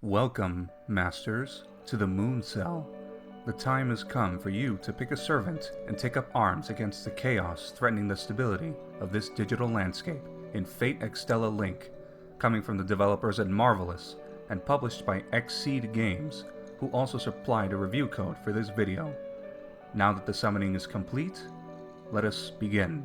Welcome, Masters, to the Moon Cell. The time has come for you to pick a servant and take up arms against the chaos threatening the stability of this digital landscape in Fate Extella Link, coming from the developers at Marvelous and published by XSeed Games, who also supplied a review code for this video. Now that the summoning is complete, let us begin.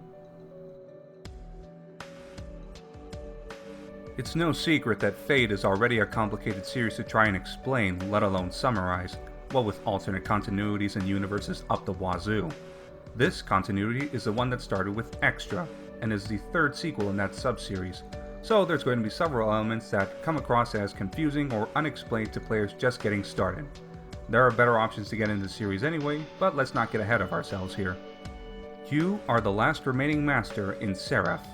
It's no secret that Fate is already a complicated series to try and explain, let alone summarize, what with alternate continuities and universes up the wazoo. This continuity is the one that started with Extra, and is the third sequel in that sub-series, so there's going to be several elements that come across as confusing or unexplained to players just getting started. There are better options to get into the series anyway, but let's not get ahead of ourselves here. You are the last remaining master in Seraph,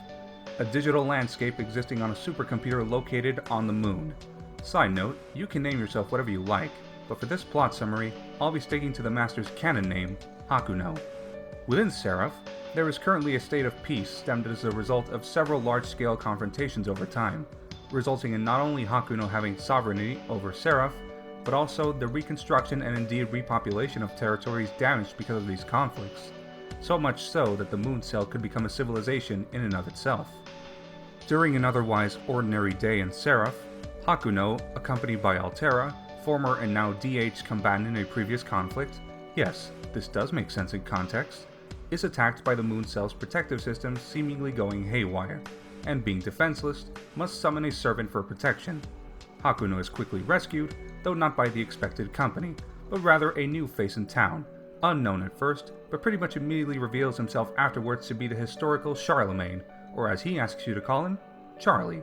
a digital landscape existing on a supercomputer located on the moon. Side note, you can name yourself whatever you like, but for this plot summary, I'll be sticking to the master's canon name, Hakuno. Within Seraph, there is currently a state of peace stemmed as a result of several large-scale confrontations over time, resulting in not only Hakuno having sovereignty over Seraph, but also the reconstruction and indeed repopulation of territories damaged because of these conflicts. So much so that the Moon Cell could become a civilization in and of itself. During an otherwise ordinary day in Seraph, Hakuno, accompanied by Altera, former and now DH combatant in a previous conflict, yes, this does make sense in context, is attacked by the Moon Cell's protective system seemingly going haywire, and being defenseless, must summon a servant for protection. Hakuno is quickly rescued, though not by the expected company, but rather a new face in town, unknown at first, but pretty much immediately reveals himself afterwards to be the historical Charlemagne, or as he asks you to call him, Charlie.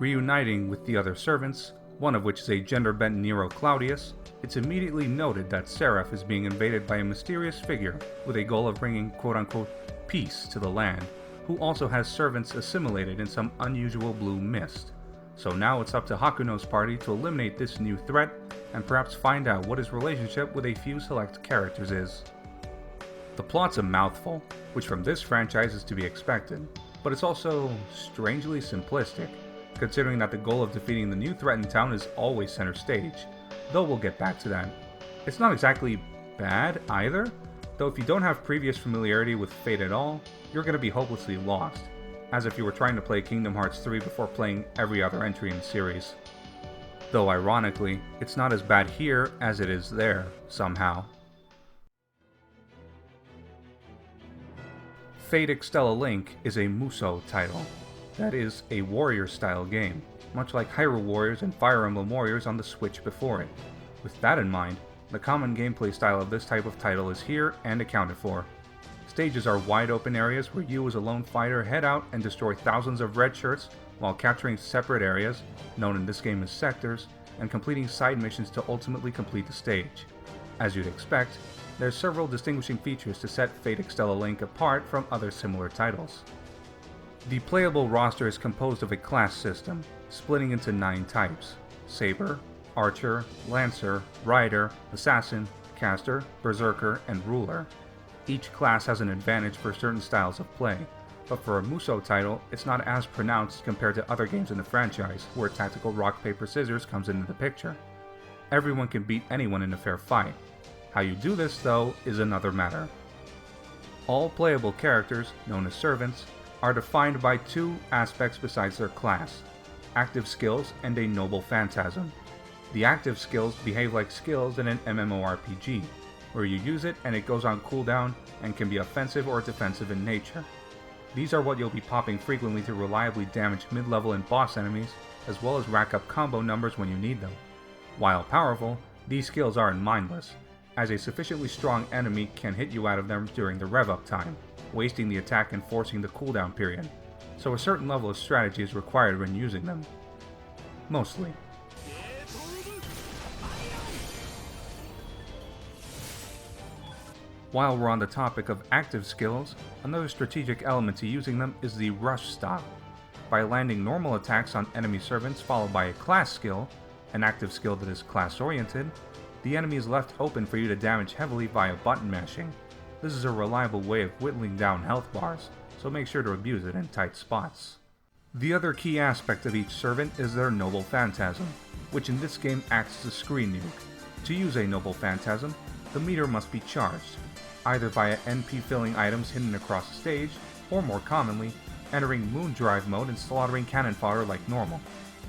Reuniting with the other servants, one of which is a gender-bent Nero Claudius, it's immediately noted that Seraph is being invaded by a mysterious figure with a goal of bringing quote-unquote peace to the land, who also has servants assimilated in some unusual blue mist. So now it's up to Hakuno's party to eliminate this new threat, and perhaps find out what his relationship with a few select characters is. The plot's a mouthful, which from this franchise is to be expected, but it's also strangely simplistic, considering that the goal of defeating the new threat in town is always center stage, though we'll get back to that. It's not exactly bad either, though if you don't have previous familiarity with Fate at all, you're going to be hopelessly lost, as if you were trying to play Kingdom Hearts 3 before playing every other entry in the series. Though ironically, it's not as bad here as it is there, somehow. Fate Extella Link is a Musou title, that is, a warrior-style game, much like Hyrule Warriors and Fire Emblem Warriors on the Switch before it. With that in mind, the common gameplay style of this type of title is here and accounted for. Stages are wide open areas where you as a lone fighter head out and destroy thousands of red shirts while capturing separate areas, known in this game as sectors, and completing side missions to ultimately complete the stage. As you'd expect, there's several distinguishing features to set Fate Extella Link apart from other similar titles. The playable roster is composed of a class system, splitting into 9 types: Saber, Archer, Lancer, Rider, Assassin, Caster, Berserker, and Ruler. Each class has an advantage for certain styles of play, but for a Musou title, it's not as pronounced compared to other games in the franchise, where tactical rock-paper-scissors comes into the picture. Everyone can beat anyone in a fair fight. How you do this, though, is another matter. All playable characters, known as servants, are defined by 2 aspects besides their class: active skills and a noble phantasm. The active skills behave like skills in an MMORPG, where you use it and it goes on cooldown and can be offensive or defensive in nature. These are what you'll be popping frequently to reliably damage mid-level and boss enemies, as well as rack up combo numbers when you need them. While powerful, these skills aren't mindless, as a sufficiently strong enemy can hit you out of them during the rev-up time, wasting the attack and forcing the cooldown period, so a certain level of strategy is required when using them. Mostly. While we're on the topic of active skills, another strategic element to using them is the rush style. By landing normal attacks on enemy servants followed by a class skill, an active skill that is class-oriented, the enemy is left open for you to damage heavily via button mashing. This is a reliable way of whittling down health bars, so make sure to abuse it in tight spots. The other key aspect of each servant is their Noble Phantasm, which in this game acts as a screen nuke. To use a Noble Phantasm, the meter must be charged, either via NP filling items hidden across the stage, or more commonly, entering Moon Drive mode and slaughtering cannon fodder like normal.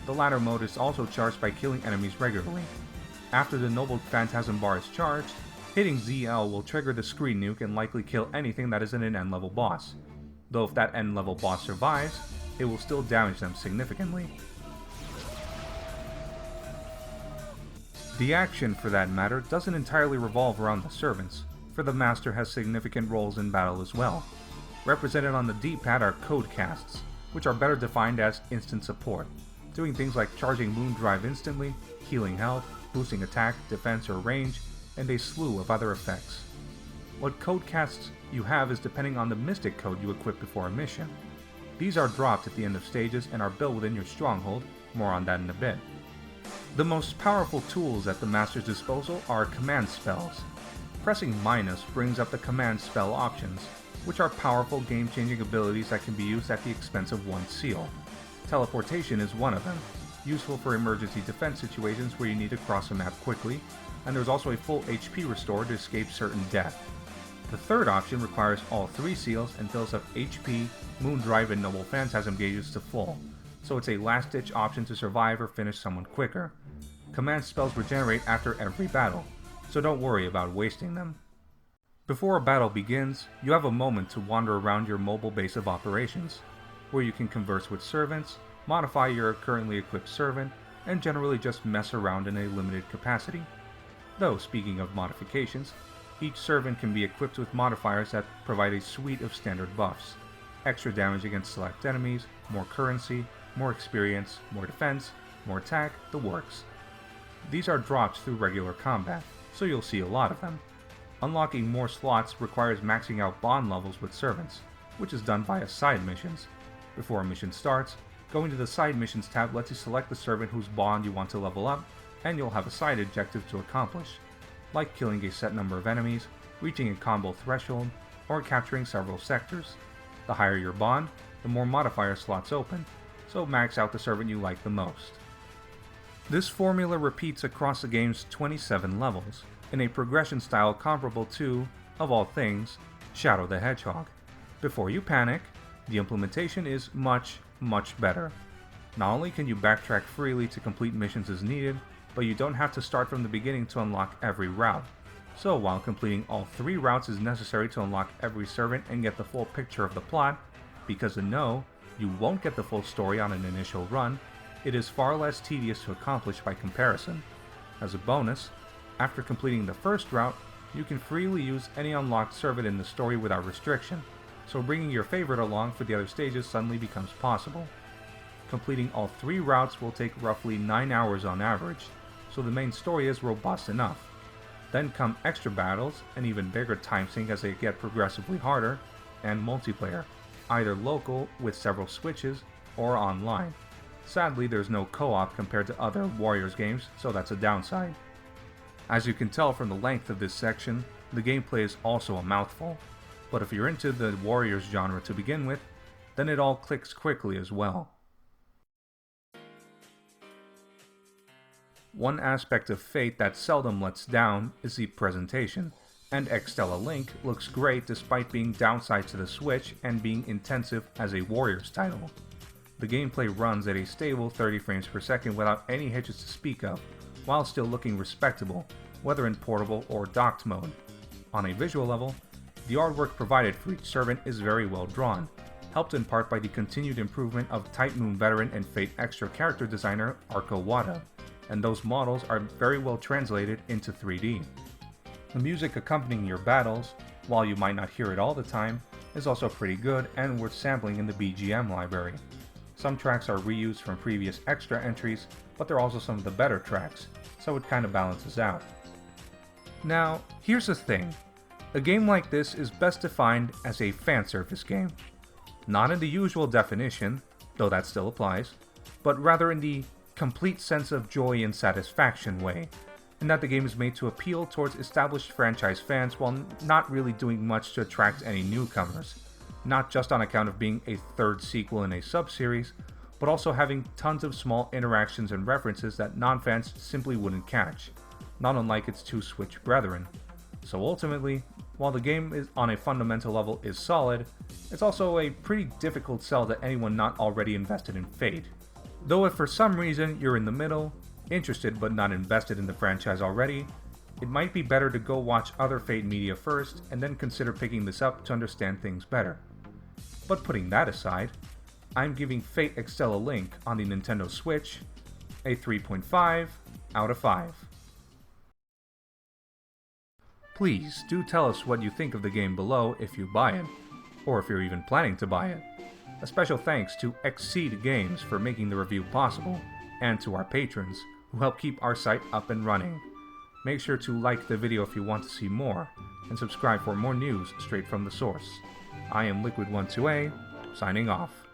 The latter mode is also charged by killing enemies regularly. After the Noble Phantasm bar is charged, hitting ZL will trigger the screen nuke and likely kill anything that isn't an end level boss, though if that end level boss survives, it will still damage them significantly. The action, for that matter, doesn't entirely revolve around the servants, for the Master has significant roles in battle as well. Represented on the D-pad are code casts, which are better defined as instant support, doing things like charging Moon Drive instantly, healing health, boosting attack, defense, or range, and a slew of other effects. What code casts you have is depending on the Mystic code you equip before a mission. These are dropped at the end of stages and are built within your stronghold, more on that in a bit. The most powerful tools at the Master's disposal are command spells. Pressing minus brings up the command spell options, which are powerful game-changing abilities that can be used at the expense of one seal. Teleportation is one of them, useful for emergency defense situations where you need to cross a map quickly, and there's also a full HP restore to escape certain death. The third option requires all 3 seals and fills up HP, Moon Drive, and Noble Phantasm gauges to full, so it's a last-ditch option to survive or finish someone quicker. Command spells regenerate after every battle, so don't worry about wasting them. Before a battle begins, you have a moment to wander around your mobile base of operations, where you can converse with servants, modify your currently equipped servant, and generally just mess around in a limited capacity. Though, speaking of modifications, each servant can be equipped with modifiers that provide a suite of standard buffs. Extra damage against select enemies, more currency, more experience, more defense, more attack, the works. These are drops through regular combat, so you'll see a lot of them. Unlocking more slots requires maxing out bond levels with servants, which is done via side missions. Before a mission starts, going to the Side Missions tab lets you select the servant whose bond you want to level up, and you'll have a side objective to accomplish, like killing a set number of enemies, reaching a combo threshold, or capturing several sectors. The higher your bond, the more modifier slots open, so max out the servant you like the most. This formula repeats across the game's 27 levels, in a progression style comparable to, of all things, Shadow the Hedgehog. Before you panic, the implementation is much better. Not only can you backtrack freely to complete missions as needed, but you don't have to start from the beginning to unlock every route. So while completing all 3 routes is necessary to unlock every servant and get the full picture of the plot, because no, you won't get the full story on an initial run, it is far less tedious to accomplish by comparison. As a bonus, after completing the first route, you can freely use any unlocked servant in the story without restriction, so bringing your favorite along for the other stages suddenly becomes possible. Completing all 3 routes will take roughly 9 hours on average, so the main story is robust enough. Then come extra battles, an even bigger time sink as they get progressively harder, and multiplayer, either local with several switches, or online. Sadly, there's no co-op compared to other Warriors games, so that's a downside. As you can tell from the length of this section, the gameplay is also a mouthful, but if you're into the Warriors genre to begin with, then it all clicks quickly as well. One aspect of Fate that seldom lets down is the presentation, and Extella Link looks great despite being downside to the Switch and being intensive as a Warriors title. The gameplay runs at a stable 30 frames per second without any hitches to speak of, while still looking respectable, whether in portable or docked mode. On a visual level, the artwork provided for each servant is very well drawn, helped in part by the continued improvement of Type Moon veteran and Fate Extra character designer Arko Wada, and those models are very well translated into 3D. The music accompanying your battles, while you might not hear it all the time, is also pretty good and worth sampling in the BGM library. Some tracks are reused from previous extra entries, but they're also some of the better tracks, so it kinda balances out. Now, here's the thing. A game like this is best defined as a fanservice game. Not in the usual definition, though that still applies, but rather in the complete sense of joy and satisfaction way. and that the game is made to appeal towards established franchise fans while not really doing much to attract any newcomers, not just on account of being a third sequel in a sub-series, but also having tons of small interactions and references that non-fans simply wouldn't catch, not unlike its two Switch brethren. So ultimately, while the game is on a fundamental level is solid, it's also a pretty difficult sell to anyone not already invested in Fate. Though if for some reason you're in the middle, interested but not invested in the franchise already, it might be better to go watch other Fate media first and then consider picking this up to understand things better. But putting that aside, I'm giving Fate Extella Link on the Nintendo Switch a 3.5 out of 5. Please do tell us what you think of the game below if you buy it, or if you're even planning to buy it. A special thanks to XSeed Games for making the review possible, and to our patrons who help keep our site up and running. Make sure to like the video if you want to see more, and subscribe for more news straight from the source. I am Liquid12A, signing off.